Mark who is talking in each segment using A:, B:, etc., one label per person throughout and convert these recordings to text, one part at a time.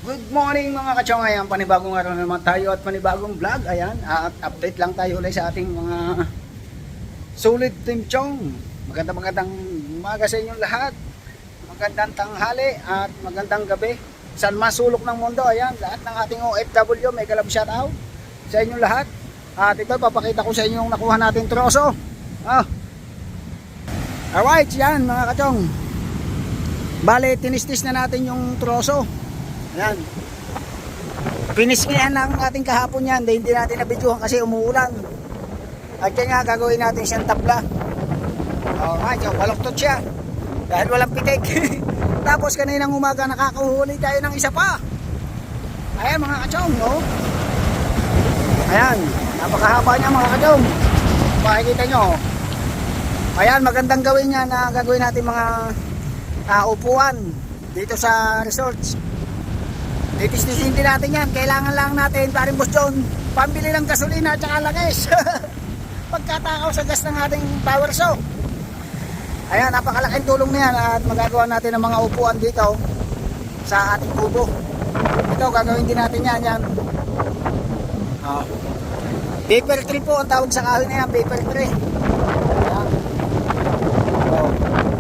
A: Good morning mga kachong. Ayan, panibagong araw na naman tayo at panibagong vlog. Ayan, at update lang tayo ulit sa ating mga solid team chong. Magandang umaga sa inyong lahat. Magandang tanghali at magandang gabi. Saan masulok ng mundo, ayan, lahat ng ating OFW, may kalab shout out sa inyong lahat. At ito, papakita ko sa inyo yung nakuha natin troso. Alright, yan mga kachong. Bale, tinistis na natin yung troso. Ayan. Piniskihan lang natin kahapon yan. Hindi natin nabidyohan kasi umuulan. At kaya nga gagawin natin siyang tabla. Alright, so baloktot siya. Dahil walang pitik. Tapos kaninang umaga nakakahuli tayo ng isa pa. Ayan mga kachong, no? Ayan, napakahaba niya mga kachong. Makikita nyo. Ayan, magandang gawin niya na gagawin natin mga upuan dito sa resorts. Titisnisin din natin yan. Kailangan lang natin, paring Boss John, pambili ng gasolina at saka langis. Pagkatakaw sa gas ng ating power saw. Ayan, napakalaking tulong na yan. At magagawa natin ng mga upuan dito sa ating kubo. Ito, gagawin din natin yan. Paper tree po ang tawag sa kahoy na yan. Paper tree. Ayan.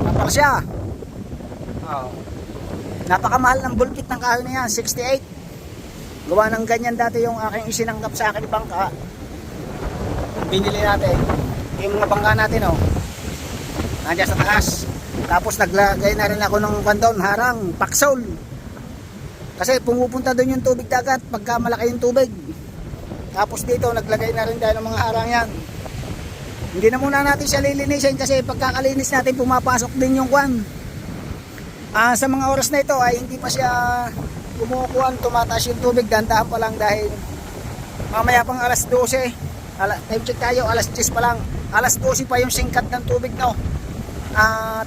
A: Napaka siya. Napakamahal ng bulkit ng kahoy na yan, 68. Gawa ng ganyan dati yung aking isinanggap sa akin bangka. Binili natin. Yung mga bangka natin, nandiyan sa taas. Tapos naglagay na rin ako ng bandon, harang, paksol. Kasi pumupunta doon yung tubig dagat pagka malaki yung tubig. Tapos dito naglagay na rin tayo ng mga harang yan. Hindi na muna natin siya lilinisin kasi pagkakalinis natin pumapasok din yung kwan. Sa mga oras na ito ay hindi pa siya kumukuhan, tumataas yung tubig, dandahan pa lang dahil mamaya pang alas 12, time check tayo, alas 10 pa lang, alas 12 pa yung singkat ng tubig, no?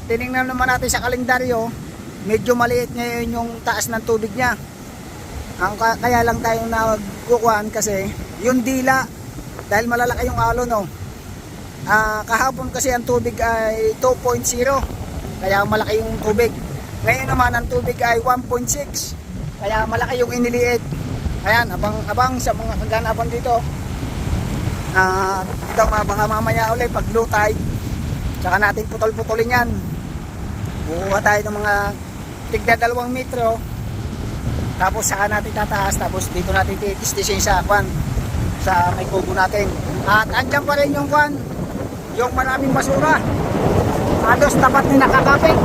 A: Tinignan naman natin sa kalendaryo, medyo maliit ngayon yung taas ng tubig niya. Kaya lang tayong nagkukuhan kasi yung dila, dahil malalaki yung alon, no? Kahapon kasi ang tubig ay 2.0, kaya malaki yung tubig. Ngayon naman ang tubig ay 1.6, kaya malaki yung iniliit. Ayan, abang sa mga kaganapan dito. Ito baka mamaya ulit pag low tide, saka natin putol-putulin yan. Buha tayo ng mga tigda 2 metro, tapos saka natin tataas, tapos dito natin titistisin sa kwan, sa may kubo natin. At andyan pa rin yung kwan, yung maraming basura, halos tapat ni nakakapit.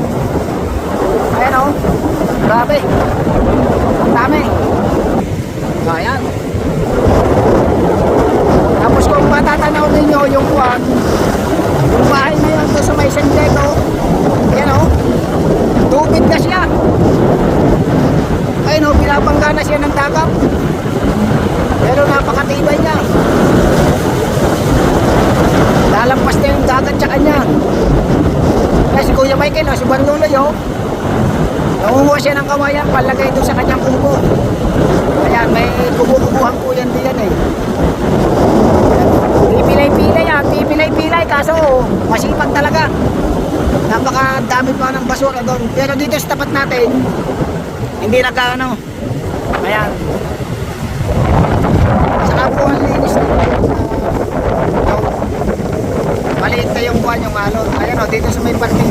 A: Ayan, grabe, ang dami. Ayan. Tapos kung matatanaw ninyo yung kwan, yung bahay na yun sa may sendero, ayan, tubig na siya. Ayun, pinapangga na siya ng takap, pero napakatibay niya. Lalampas na yung dagat sa kanya. Kasi Kuya Michael, si Banduloy, nangunguha siya ng kawayan, palagay doon sa kanyang kubo. Ayan, may kubo-kubuhan po yan diyan Pipilay-pilay yan, pipilay-pilay, kaso masipag talaga. Napakadami pa ng basura doon. Pero dito sa tapat natin, hindi nagkaano. Ayan. Saka po ang linis dito. Maliit na yung buwan, yung alon. Ayan, dito sa may parking.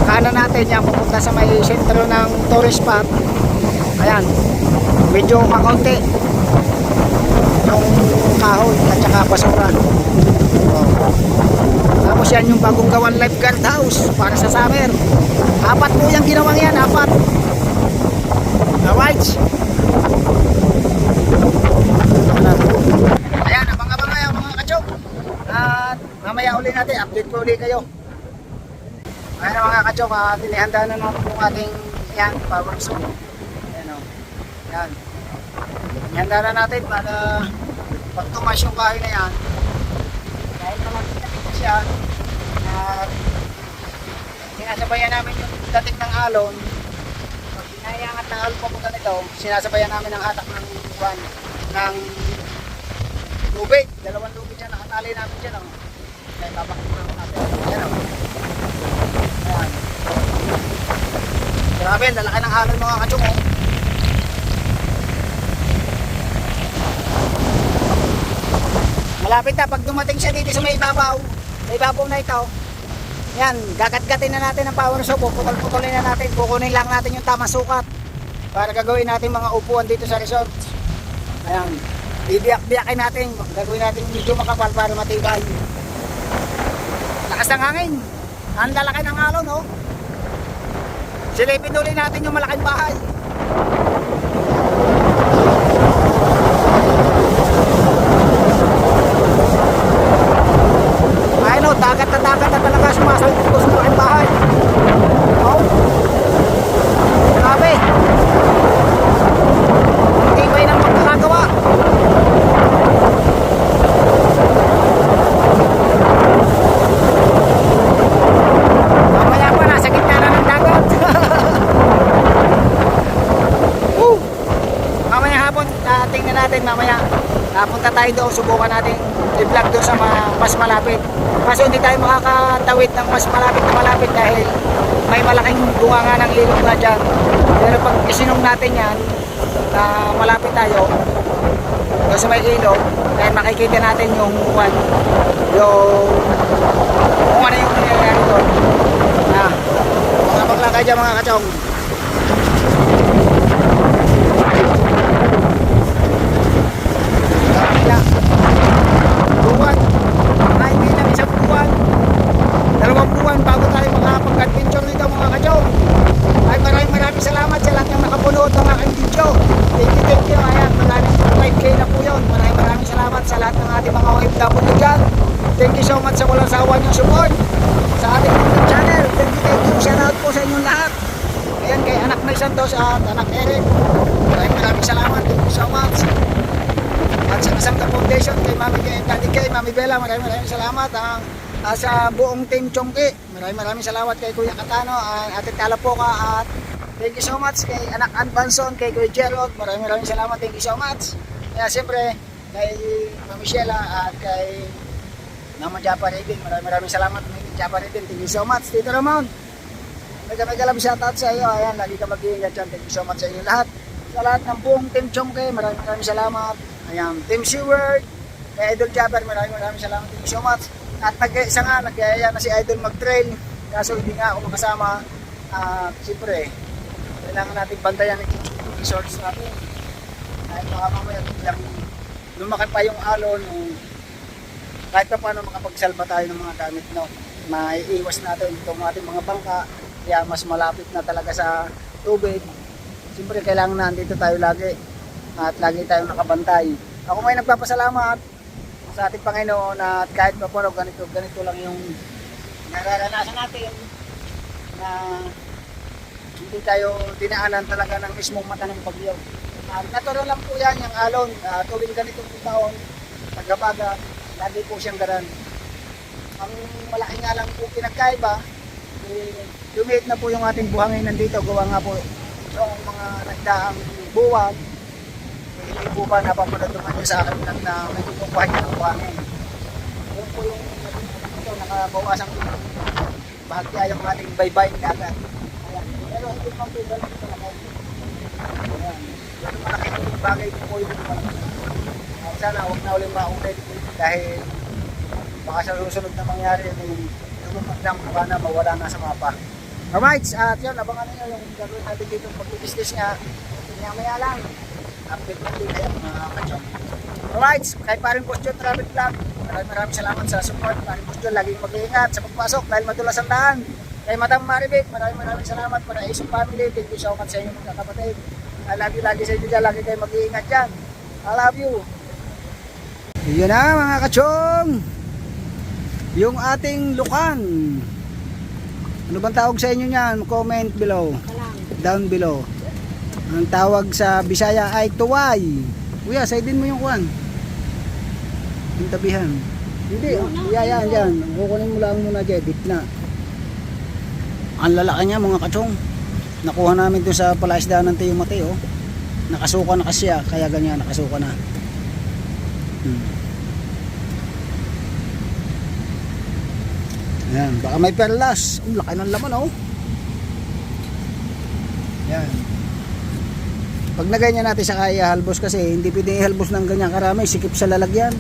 A: Kanan natin yan, pupunta sa may sentro ng tourist spot. Ayan, medyo makaunti yung kahoy at saka basura. Tapos yan yung bagong gawan lifeguard house para sa summer. 4 po yung ginawang yan, 4. Alright. Ayan, abang-abang kayo mga kachok. At mamaya uli natin, update po ulit kayo. Ayan mga kachok, tinihanda na natin yung ating yan, power saw. Ayan, yan. Tinihanda na natin para pag tumas yung kahoy na yan, dahil naman pinakita siya, sinasabayan namin yung dating ng alon. Pag hinayangat ng alon papunta nito, sinasabayan namin ang hatak ng buwan, ng tubig. 2 tubig dyan, nakatali namin dyan. Kaya papakita natin. Ayan, Ayan. Grabe, lalaki ng alon mga kachong. Malapit na. Pag dumating siya dito sa may ibabaw na ito, yan, gagat-gatin na natin ang power saw. Putol-putulin na natin. Kukunin lang natin yung tamang sukat para gagawin natin mga upuan dito sa resort. Ayan, bibiyak-biyakin natin. Gagawin natin medyo makapal para matibay. Lakas ng hangin. Ang lalaki ng alon, no? Silipin ulit natin yung malaking bahay. Ayun, no, dagat na talaga sumasalpot ko sa malaking bahay. Oh. Grabe. Hindi ba yun ang magkakagawa? Mamaya pa, nasa gitna na ng dagat. Mamaya hapon, tingnan natin mamaya. Napunta tayo doon, subukan natin i-vlog doon sa mas malapit. Kaso hindi tayo makakatawid ng mas malapit dahil may malaking bunga nga ng ilog na dyan. Pero pag isinong natin yan, na malapit tayo doon sa may ilog, dahil makikita natin yung kung ano yung nangyayari doon. Mga paglakay dyan mga kachong. Buwan, ay hindi lang isang buwan, 2 buwan bago tayo makapag-adventure nito mga kachong. Ay maraming salamat sa lahat ng nakapunood ng aking video. Thank you. Ayan, maraming 5K na po yun. Maraming salamat sa lahat ng ating mga OFW dyan. Thank you so much sa walang sawa niyong support sa ating YouTube channel. Thank you. Shout out po sa inyong lahat. Ayan, kay anak May Santos at anak Eric. Maraming salamat. Thank you so much. At sa Kasangka Foundation, kay Daddy Kay, Mami Bella, maraming salamat. Sa buong team Chongki, maraming salamat kay Kuya Katano, Ate Talapoka, at thank you so much kay anak Anbanson, kay Kuya Gerald, maraming salamat, thank you so much. Kaya siyempre, kay Mami Sheila at kay Mama Japa Redin, maraming salamat, Mami Japa Redin, thank you so much. Tito Ramon, mega love shoutout sa iyo, ayan, lagi ka mag-iingat dyan, thank you so much sa inyo lahat. Sa lahat ng buong team Chongki, maraming salamat. Ayan, Team Seward, kay Idol Jabber, maraming salamat, thank you so much. At nag-isa nga, nagyayaya na si Idol mag-trail, kaso hindi nga ako makasama. Siyempre, kailangan natin bantayan yung resource natin. Kahit baka mamaya biglang lumaki pa yung alon, kahit pa paano makapagsalba tayo ng mga gamit, no? Maiiwas natin itong ating mga bangka, kaya mas malapit na talaga sa tubig. Siyempre, kailangan na nandito tayo lagi at lagi tayong nakabantay. Ako may nagpapasalamat sa ating Panginoon at kahit pa paano ganito lang yung nararanasan natin na hindi tayo dinaanan talaga ng mismong mata ng bagyo. Natural lang po yan yung alon, tuwing ganitong taon, tagabaga, lagi po siyang garan. Ang malaki nga lang po pinagkaiba, lumiit na po yung ating buhangin nandito, gawa nga po yung mga nagdaang buwan. Hindi po ba napapanood naman nyo sa akin lang na may tutumpahan niya ng buhangin. Yun po yung ito, nakabawasan ko bahagya yung ating baybayin dagat. Ayan. Pero hindi pang tugal dito na kayo. Ayan. Yung malaking bagay po yung sana huwag na ulit maulit dahil baka sa susunod na mangyari yung magdam pa na mawala na sa mapa. Alright, at yun, abangan nyo yung gagawin natin dito pag-business nga. Maya lang. Update natin kayo mga kachong. Alright, kay Paring Postyon Travel Vlog, maraming salamat sa support. Paring Postyon, laging mag-iingat sa pagpasok dahil madulas ang daan. Kay Madam Maribek, maraming salamat para Isong Family. Thank you so much sa inyo mga kapatid. I love you lagi sa inyo dyan, lagi kayo mag-iingat dyan. I love you. Yun na mga kachong, yung ating lukan. Ano bang tawag sa inyo niyan? Comment below. Down below. Ang tawag sa Bisaya ay tuway. Kuya, saydin mo yung kuwan. Yung tabihan. Hindi, yan. Kukunin mo lang muna dyan, dip na. Ang lalaki niya mga kachong. Nakuha namin doon sa palaisdaan ng Tio Mateo. Nakasuka na kasi kaya ganyan, nakasuka na. Yan, baka may perlas. Ang laki ng laman, oh. Yan. Pag naganyan natin sa kaya halbos kasi hindi pwede ihalbos ng ganyan karami, sikip sa lalagyan.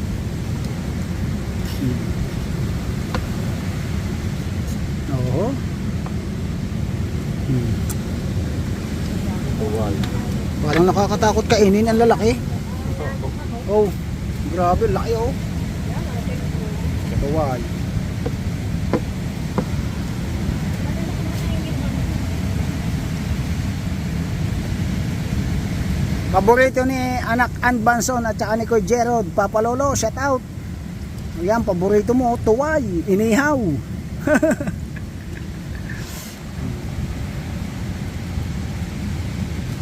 A: Parang nakakatakot kainin ang lalaki. Oh, grabe, laki oh. Kaway. Paborito ni anak Ann Banson at saka ni Kuya Gerald, Papa Lolo, shout out. Ayan, paborito mo, tuway, inihaw.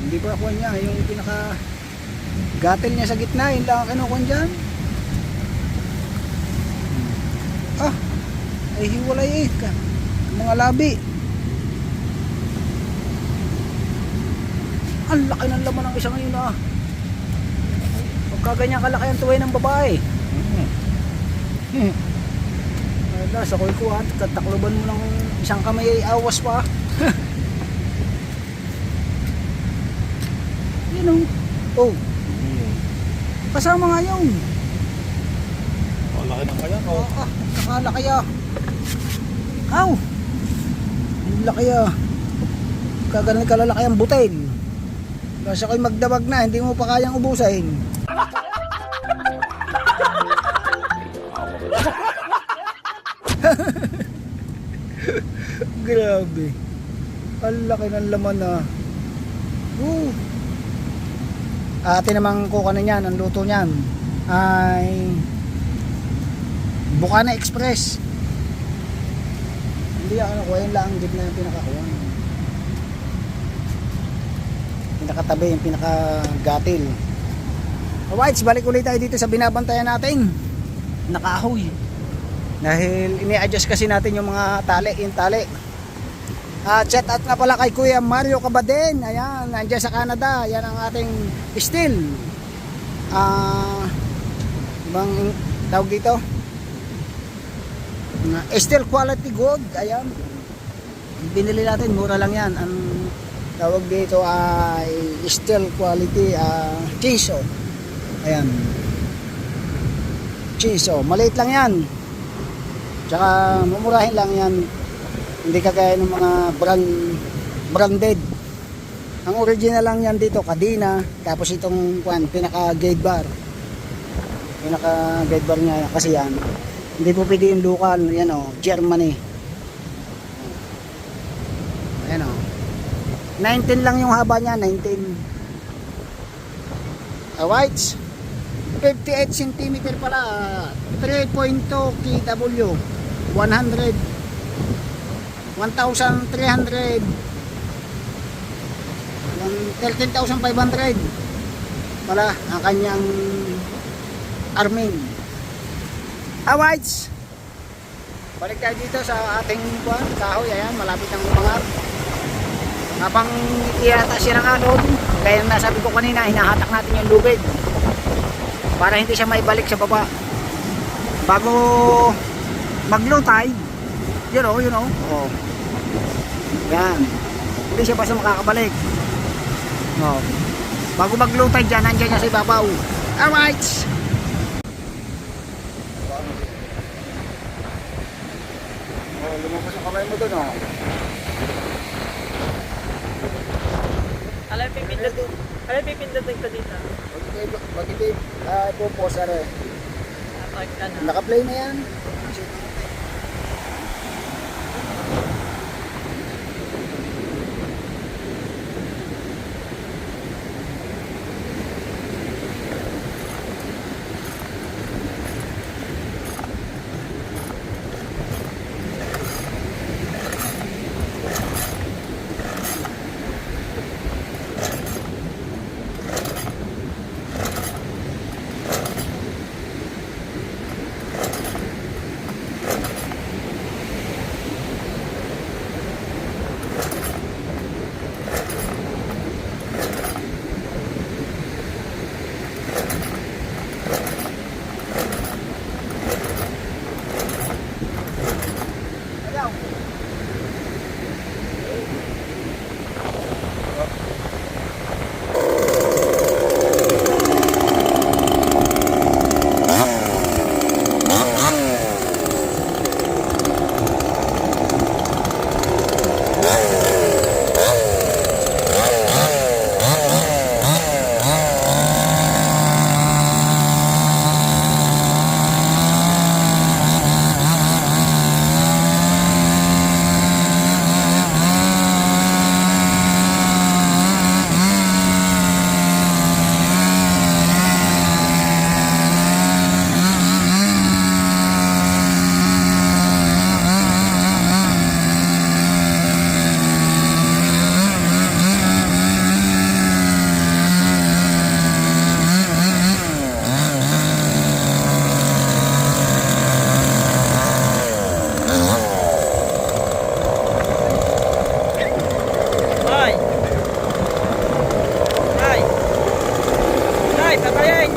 A: Hindi pa ako niya, yung pinaka gatel niya sa gitna, yun lang ang kinukuha dyan. Ah, ay hiwalay eh, mga labi. Ang laki ng laman ng isa ngayon ah. Pagkaganyan kalaki ang tuway ng babae. Wala, sa koy ko ha, tatakloban mo ng isang kamay ay awas pa. Yun oh. Kasama nga yun.
B: Laki ng kaya ko.
A: Nakalaki ah. Aw! Ang laki ah. Kaganan kalalaki ang butil. Kasi ako'y magdabag na, hindi mo pa kayang ubusin. Grabe. Ang laki ng laman na. Ate namang kuka na niyan, ang luto niyan ay Bukana Express. Hindi ako nakuha yun lang, hindi na yung pinakakuha. Pinakatabi, yung pinakagatil. Alright, balik ulit tayo dito sa binabantayan natin. Nakahoy. Dahil ini-adjust kasi natin yung mga tali, yung tali. Shout out nga pala kay Kuya Mario Cabaden. Ayan, nandiyan sa Canada. Yan ang ating steel. Ibang tawag dito? Steel quality gold. Ayan. Binili natin, mura lang yan. Ang tawag dito ay steel quality chiso. Ayan. Chiso. Maliit lang yan. Tsaka mumurahin lang yan. Hindi kagaya ng mga branded. Ang original lang yan dito, kadena. Tapos itong pinaka guide bar. Pinaka guide bar niya kasi yan. Hindi po pwede yung local. Yan o, Germany. Ayan o. 19 lang yung haba niya, 19. Alright. 58 cm pala. 3.2 kW. 1,300 13,500 pala ang kanyang arming. Alright, balik tayo dito sa ating kahoy. Ayan, malapit ang umangat. Habang ihata siya ng anod, gaya na sabi ko kanina, hinahatak natin yung lubid para hindi siya maibalik sa baba bago mag-low tide. Yun o, yun o. Oh. Yan. Hindi siya basta makakabalik. Oh. Bago mag-low tide dyan, nandiyan niya sa ibabaw. Alright. Oh, lumabas ang kamay mo dun o.
C: Alam pipindutin ko dito.
A: Pag hindi, ipoposa rin.
C: Pagka na.
A: Naka-play na yan.
C: kabayay.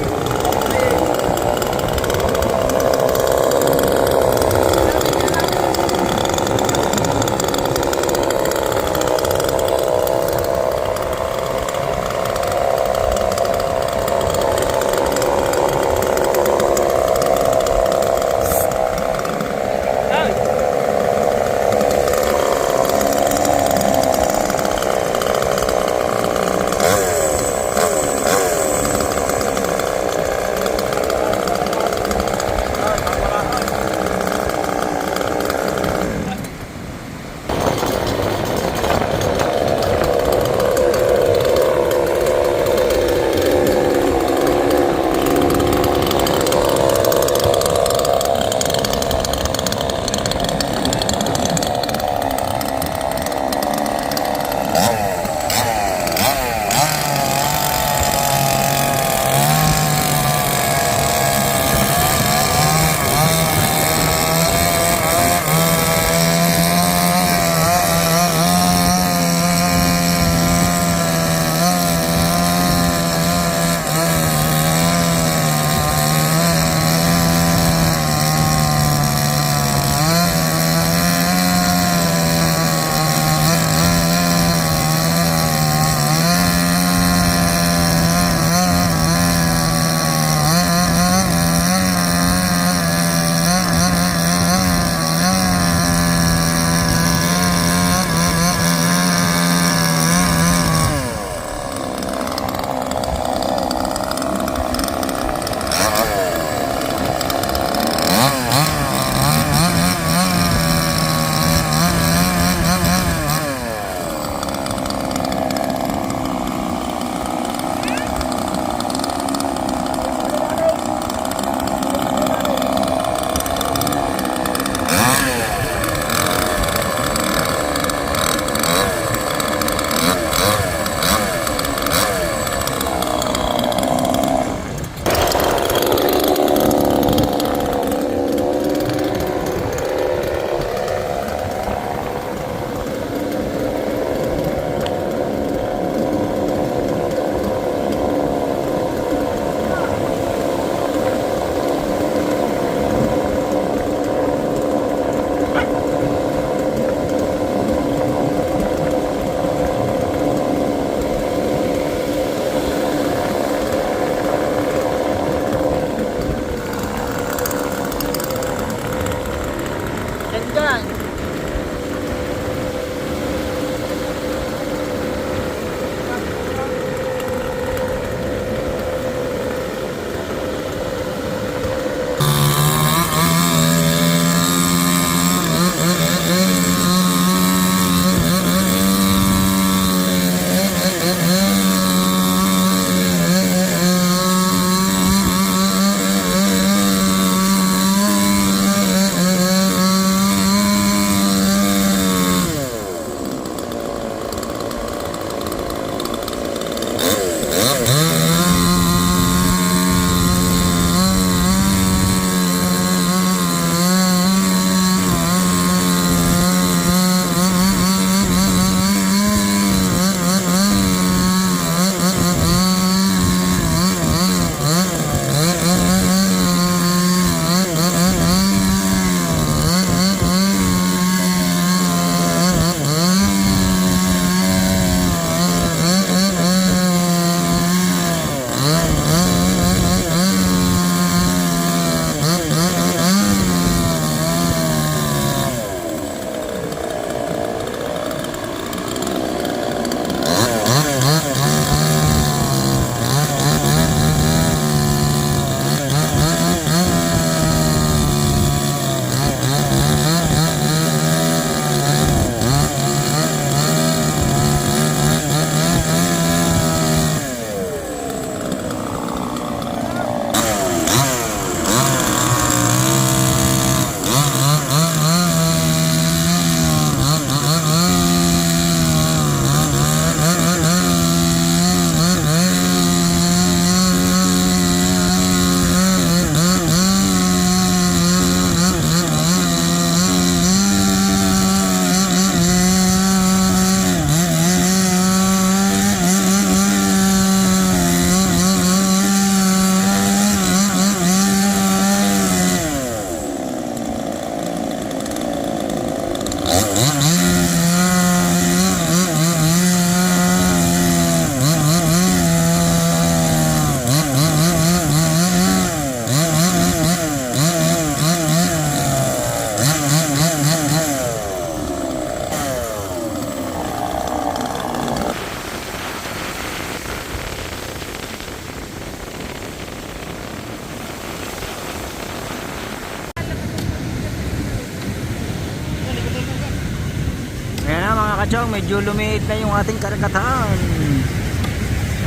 A: Chong, medyo lumiit na yung ating karagatan.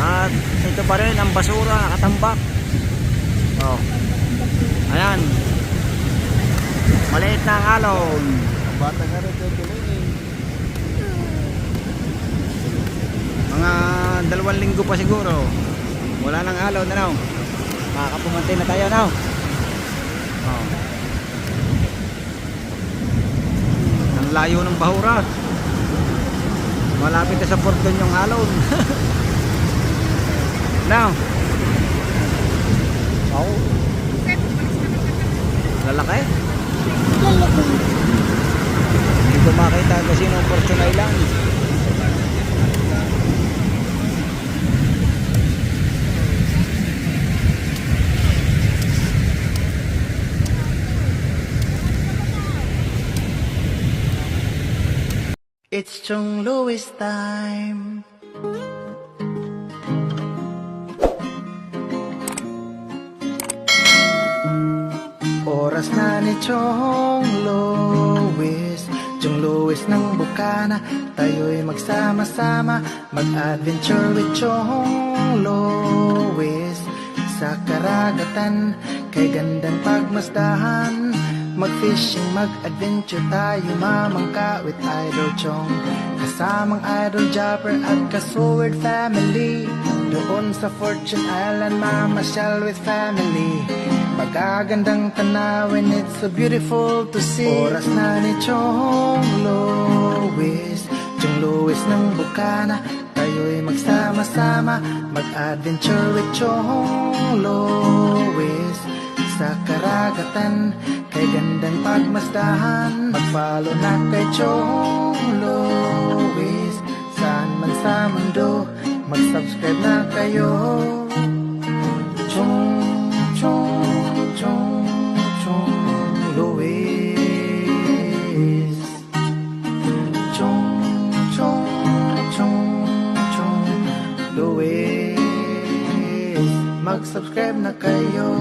A: At ito pa rin ang basura nakatambak. Oh. Ayan. Maliit na ang alon.
B: Bata nga rin tutuloy.
A: Mga 2 linggo pa siguro. Wala nang alon na, no? Makakapumantay na tayo, no? Oh. Ang layo ng bahura. Malapit na sa porton yung alon. Now. Oh. Lalaki? Hindi ko makita kasi ng Fortune Island.
B: It's Chong Louis time. Oras na ni Chong Louis, Chong Louis ng Bukana. Tayo'y magsama-sama, mag-adventure with Chong Louis. Sa karagatan, kay gandang pagmasdahan, mag-fishing, mag-adventure tayo, mamangka with Idol Chong. Kasamang Idol Jumper at Kasword family. Doon sa Fortune Island, mamasyal with family. Magagandang tanawin, it's so beautiful to see. Oras na ni Chong Louis, Chong Louis ng Bukana. Tayo'y magsama-sama, mag-adventure with Chong Louis. Sa karagatan, kay gandang pagmasdahan, mag-follow na kay Chong Louis. Saan man sa mundo, mag-subscribe na kayo. Chong, Chong, Chong, Chong Louis. Chong, Chong, Chong, Chong Louis. Mag-subscribe na kayo.